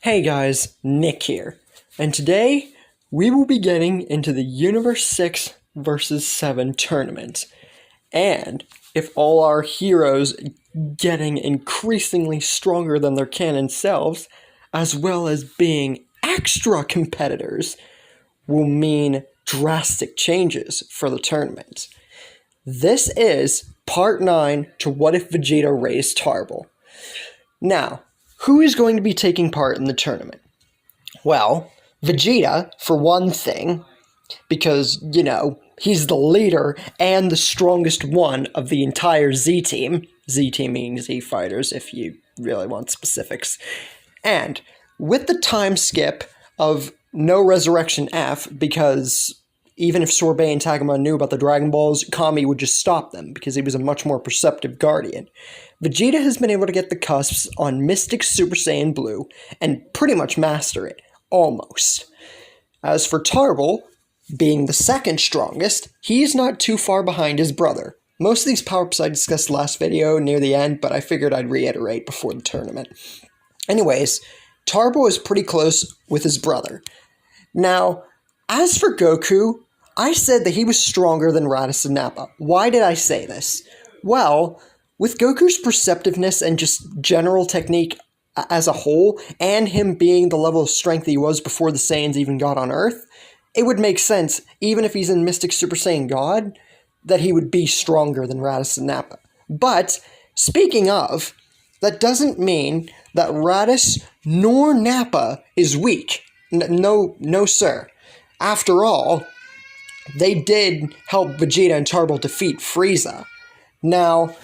Hey guys, Nick here, and today we will be getting into the Universe 6 versus 7 tournament. And if all our heroes getting increasingly stronger than their canon selves, as well as being extra competitors, will mean drastic changes for the tournament. This is part 9 to What If Vegeta Raised Tarble. Now, who is going to be taking part in the tournament? Well, Vegeta, for one thing, because, he's the leader and the strongest one of the entire Z team. Z team meaning Z fighters, if you really want specifics. And with the time skip of no Resurrection F, because even if Sorbet and Tagoma knew about the Dragon Balls, Kami would just stop them because he was a much more perceptive guardian. Vegeta has been able to get the cusps on Mystic Super Saiyan Blue and pretty much master it, almost. As for Tarble, being the second strongest, he's not too far behind his brother. Most of these power-ups I discussed last video near the end, but I figured I'd reiterate before the tournament. Anyways, Tarble is pretty close with his brother. Now, as for Goku, I said that he was stronger than Raditz and Nappa. Why did I say this? Well, with Goku's perceptiveness and just general technique as a whole, and him being the level of strength he was before the Saiyans even got on Earth, it would make sense, even if he's in Mystic Super Saiyan God, that he would be stronger than Raditz and Nappa. But, speaking of, that doesn't mean that Raditz nor Nappa is weak. No, sir. After all, they did help Vegeta and Tarble defeat Frieza. Now,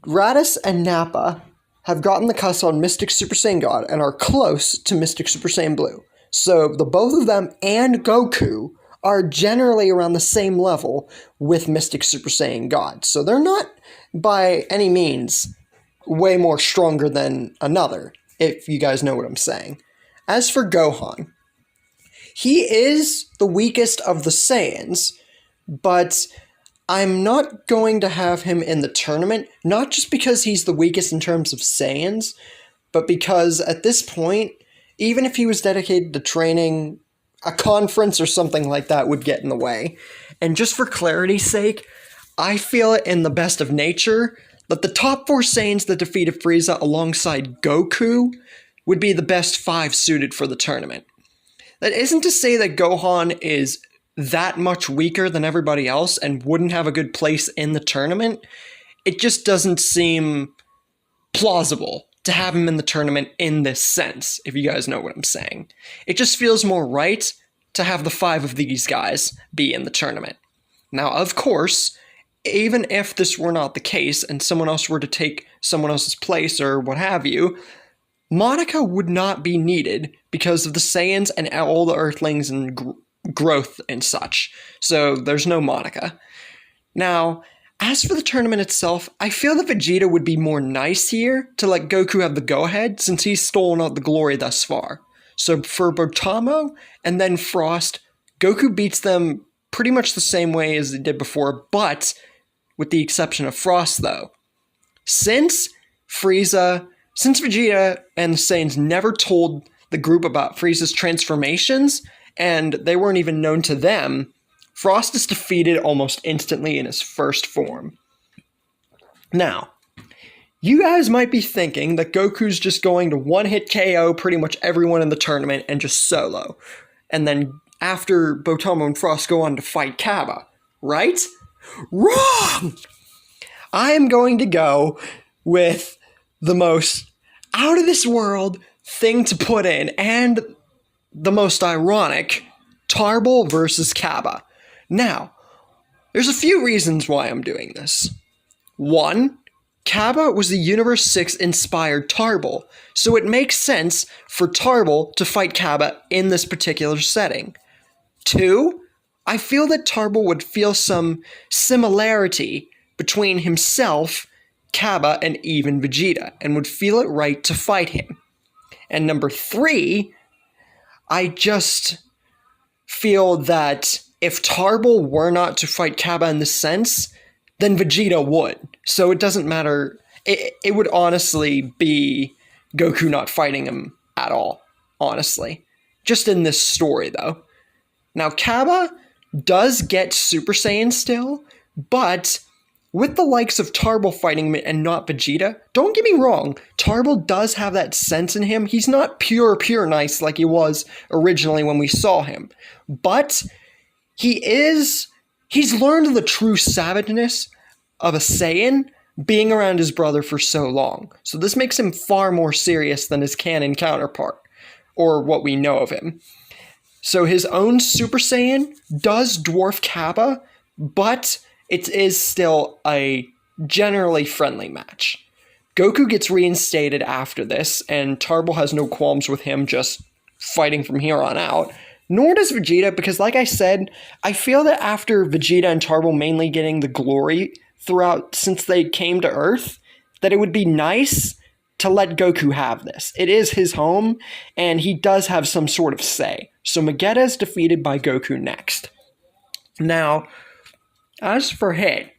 Raditz and Nappa have gotten the cusp on Mystic Super Saiyan God and are close to Mystic Super Saiyan Blue. So the both of them and Goku are generally around the same level with Mystic Super Saiyan God. So they're not by any means way more stronger than another, if you guys know what I'm saying. As for Gohan, he is the weakest of the Saiyans, but I'm not going to have him in the tournament, not just because he's the weakest in terms of Saiyans, but because at this point, even if he was dedicated to training, a conference or something like that would get in the way. And just for clarity's sake, I feel it in the best of nature that the top 4 Saiyans that defeated Frieza alongside Goku would be the best 5 suited for the tournament. That isn't to say that Gohan is that much weaker than everybody else and wouldn't have a good place in the tournament. It just doesn't seem plausible to have him in the tournament in this sense, if you guys know what I'm saying. It just feels more right to have the 5 of these guys be in the tournament. Now, of course, even if this were not the case and someone else were to take someone else's place or what have you, Monica would not be needed because of the Saiyans and all the Earthlings and growth and such. So there's no Monica. Now, as for the tournament itself, I feel that Vegeta would be more nice here to let Goku have the go-ahead since he's stolen out the glory thus far. So for Botamo and then Frost, Goku beats them pretty much the same way as he did before, but with the exception of Frost though. Since Vegeta and the Saiyans never told the group about Frieza's transformations, and they weren't even known to them, Frost is defeated almost instantly in his first form. Now, you guys might be thinking that Goku's just going to one-hit KO pretty much everyone in the tournament and just solo. And then after Botamo and Frost go on to fight Kaba, right? Wrong! I am going to go with the most out-of-this-world thing to put in, and the most ironic, Tarble versus Kaba. Now, there's a few reasons why I'm doing this. One, Kaba was the Universe 6 inspired Tarble, so it makes sense for Tarble to fight Kaba in this particular setting. Two, I feel that Tarble would feel some similarity between himself, Kaba, and even Vegeta, and would feel it right to fight him. And number 3, I just feel that if Tarble were not to fight Kaba in this sense, then Vegeta would. So it doesn't matter. It would honestly be Goku not fighting him at all, honestly. Just in this story, though. Now, Kaba does get Super Saiyan still, but with the likes of Tarble fighting him and not Vegeta, don't get me wrong, Tarble does have that sense in him. He's not pure nice like he was originally when we saw him. But he's learned the true savageness of a Saiyan being around his brother for so long. So this makes him far more serious than his canon counterpart, or what we know of him. So his own Super Saiyan does dwarf Kappa, but it is still a generally friendly match. Goku gets reinstated after this, and Tarble has no qualms with him just fighting from here on out. Nor does Vegeta, because like I said, I feel that after Vegeta and Tarble mainly getting the glory throughout since they came to Earth, that it would be nice to let Goku have this. It is his home, and he does have some sort of say. So Vegeta is defeated by Goku next. Now, as for Hit,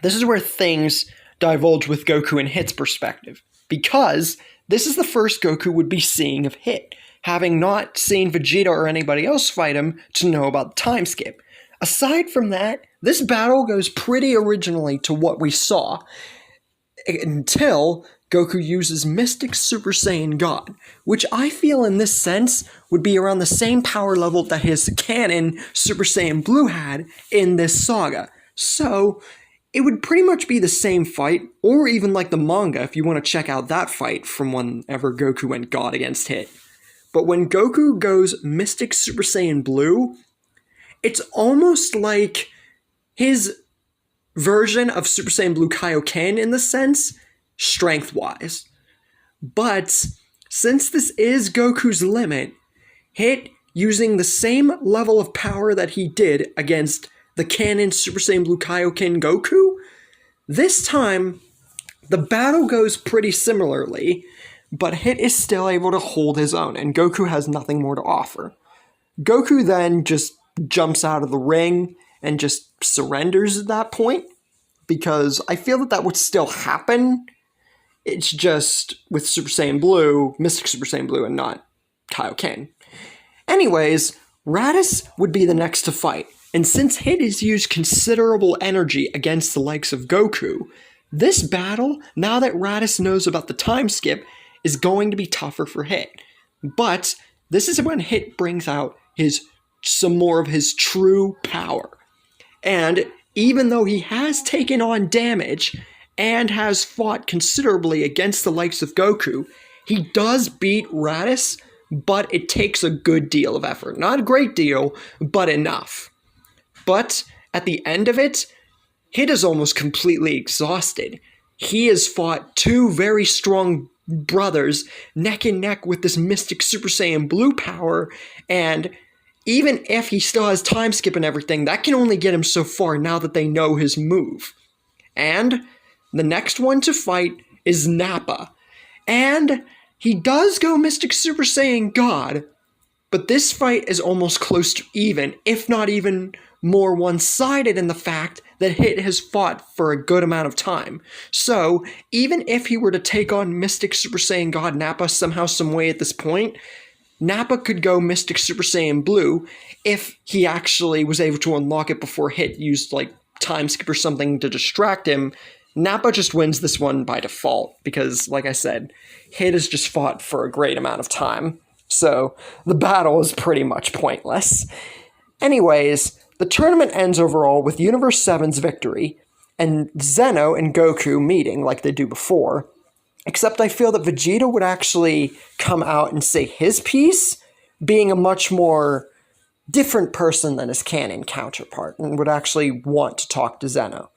this is where things divulge with Goku and Hit's perspective, because this is the first Goku would be seeing of Hit, having not seen Vegeta or anybody else fight him to know about the time skip. Aside from that, this battle goes pretty originally to what we saw, until Goku uses Mystic Super Saiyan God, which I feel in this sense would be around the same power level that his canon Super Saiyan Blue had in this saga. So it would pretty much be the same fight, or even like the manga if you want to check out that fight from whenever Goku went God against Hit. But when Goku goes Mystic Super Saiyan Blue, it's almost like his version of Super Saiyan Blue Kaioken in the sense, strength-wise. But since this is Goku's limit, Hit, using the same level of power that he did against the canon Super Saiyan Blue Kaioken Goku, this time the battle goes pretty similarly, but Hit is still able to hold his own, and Goku has nothing more to offer. Goku then just jumps out of the ring and just surrenders at that point, because I feel that would still happen. It's just with Super Saiyan Blue, Mystic Super Saiyan Blue, and not Kaioken. Anyways, Raditz would be the next to fight, and since Hit has used considerable energy against the likes of Goku, this battle, now that Raditz knows about the time skip, is going to be tougher for Hit. But this is when Hit brings out some more of his true power. And even though he has taken on damage and has fought considerably against the likes of Goku, he does beat Raditz, but it takes a good deal of effort. Not a great deal, but enough. But at the end of it, Hit is almost completely exhausted. He has fought two very strong brothers neck and neck with this Mystic Super Saiyan Blue power, and even if he still has time skip and everything, that can only get him so far now that they know his move. And the next one to fight is Nappa. And he does go Mystic Super Saiyan God, but this fight is almost close to even, if not even more one-sided in the fact that Hit has fought for a good amount of time. So, even if he were to take on Mystic Super Saiyan God Nappa somehow, some way at this point, Nappa could go Mystic Super Saiyan Blue if he actually was able to unlock it before Hit used, like, time skip or something to distract him. Nappa just wins this one by default because, like I said, Hit has just fought for a great amount of time. So, the battle is pretty much pointless. Anyways, the tournament ends overall with Universe 7's victory, and Zeno and Goku meeting like they do before. Except I feel that Vegeta would actually come out and say his piece, being a much more different person than his canon counterpart, and would actually want to talk to Zeno.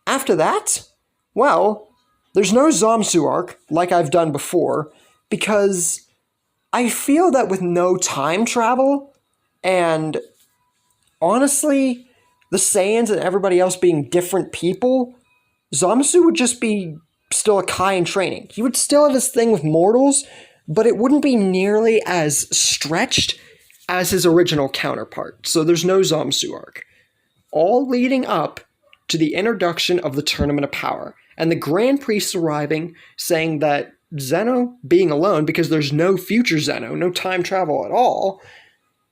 After that, well, there's no Zamasu arc, like I've done before, because I feel that with no time travel, and honestly, the Saiyans and everybody else being different people, Zamasu would just be still a Kai in training. He would still have his thing with mortals, but it wouldn't be nearly as stretched as his original counterpart. So there's no Zamasu arc. All leading up to the introduction of the Tournament of Power, and the Grand Priest arriving, saying that Zeno being alone, because there's no future Zeno, no time travel at all,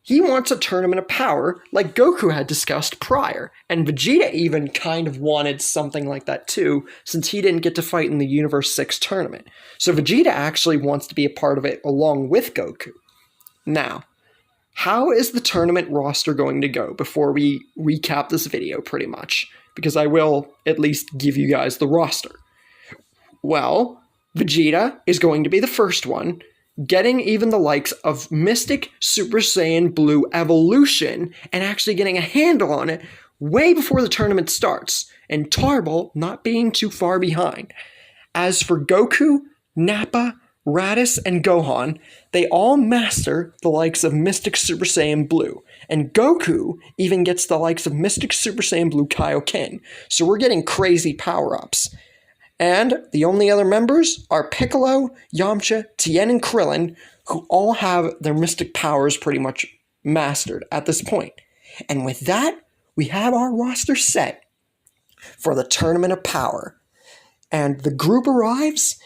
he wants a tournament of power like Goku had discussed prior. And Vegeta even kind of wanted something like that too, since he didn't get to fight in the Universe 6 tournament. So Vegeta actually wants to be a part of it along with Goku. Now, how is the tournament roster going to go before we recap this video pretty much? Because I will at least give you guys the roster. Well, Vegeta is going to be the first one, getting even the likes of Mystic Super Saiyan Blue Evolution and actually getting a handle on it way before the tournament starts, and Tarble not being too far behind. As for Goku, Nappa, Raditz, and Gohan, they all master the likes of Mystic Super Saiyan Blue, and Goku even gets the likes of Mystic Super Saiyan Blue Kaioken, so we're getting crazy power-ups. And the only other members are Piccolo, Yamcha, Tien, and Krillin, who all have their mystic powers pretty much mastered at this point. And with that, we have our roster set for the Tournament of Power. And the group arrives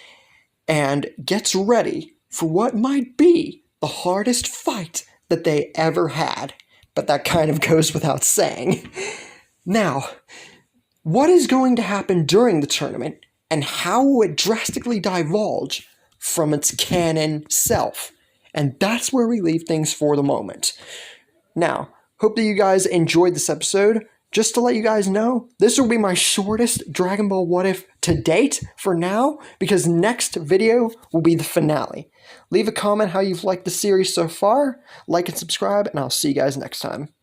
and gets ready for what might be the hardest fight that they ever had. But that kind of goes without saying. Now, what is going to happen during the tournament, and how will it drastically divulge from its canon self? And that's where we leave things for the moment. Now, hope that you guys enjoyed this episode. Just to let you guys know, this will be my shortest Dragon Ball What If to date for now, because next video will be the finale. Leave a comment how you've liked the series so far, like and subscribe, and I'll see you guys next time.